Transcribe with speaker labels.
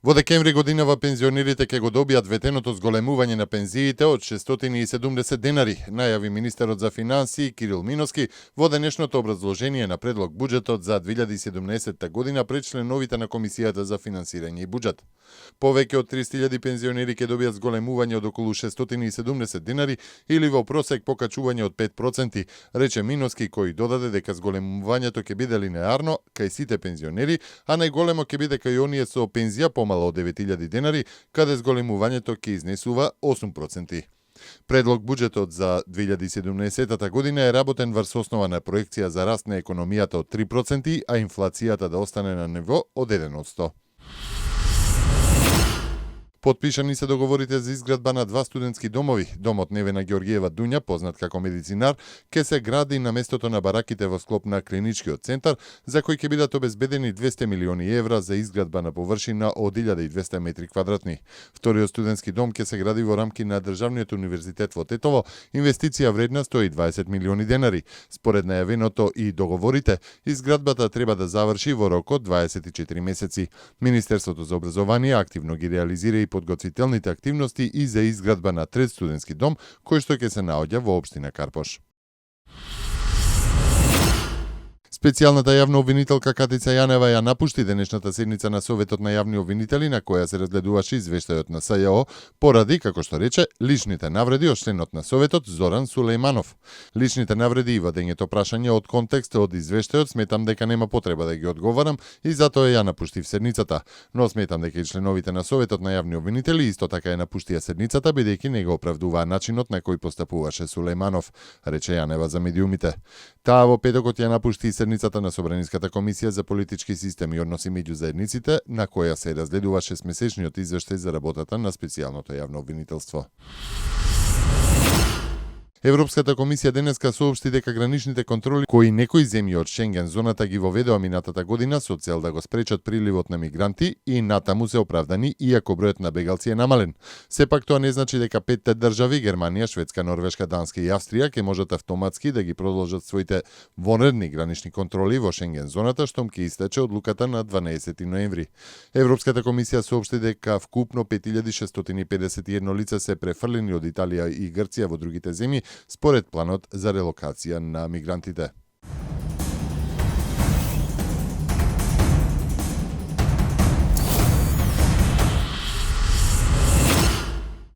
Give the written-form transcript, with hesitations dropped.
Speaker 1: Во декември годинава пензионерите ќе го добијат ветеното зголемување на пензиите од 670 денари, најави министерот за финансии Кирил Миноски во денешното образложение на предлог буџетот за 2017 година пред членовите на Комисијата за финансирање и буџет. Повеќе од 300.000 пензионери ќе добијат зголемување од околу 670 денари или во просек покачување од 5%, рече Миноски, кој додаде дека зголемувањето ќе биде линеарно кај сите пензионери, а најголемо ќе биде кај оние со пензија помало од 9.000 денари, каде зголемувањето ќе изнесува 8%. Предлог буџетот за 2017 година е работен врз основа на проекција за раст на економијата од 3%, а инфлацијата да остане на ниво од 1%. Потпишани се договорите за изградба на 2 студентски домови. Домот Невена Ѓоргиева Дуња, познат како медицинар, ќе се гради на местото на бараките во склоп на клиничкиот центар, за кој ќе бидат обезбедени 200 милиони евра за изградба на површина од 1200 метри квадратни. Вториот студентски дом ќе се гради во рамки на Државниот универзитет во Тетово, инвестиција вредна 120 милиони денари. Според најавеното и договорите, изградбата треба да заврши во рок од 24 месеци. Министерството за образование активно ги реализира и подготвителните активности и за изградба на трет студентски дом, кој што ќе се наоѓа во општина Карпош. Специјалната јавна обвинителка Катица Јанева ја напушти денешната седница на Советот на јавни обвинители на која се разгледуваше извештајот на СЈО поради, како што рече, личните навреди од членот на Советот Зоран Сулејманов. Личните навреди и вадењето прашања од контекст од извештајот сметам дека нема потреба да ги одговарам и затоа ја напуштив седницата, но сметам дека и членовите на Советот на јавни обвинители исто така ја напуштија седницата бидејќи не го оправдуваа начинот на кој постапуваше Сулејманов, рече Јанева за медиумите. Таа во петокот ја напушти седницата на Собраниската комисија за политички системи и односи меѓу заедниците, на која се разгледува 6-месечниот извештај за работата на специјалното јавно обвинителство. Европската комисија денеска соопшти дека граничните контроли кои некои земји од Шенген зоната ги воведоа минатата година со цел да го спречат приливот на мигранти и натаму се оправдани иако бројот на бегалци е намален. Сепак тоа не значи дека 5 држави Германија, Шведска, Норвешка, Данска и Австрија ќе можат автоматски да ги продолжат своите вонредни гранични контроли во Шенген зоната штом ќе истече одлуката на 12 ноември. Европската комисија соопшти дека вкупно 5651 лица се префрлени од Италија и Грција во другите земји според планот за релокација на мигрантите.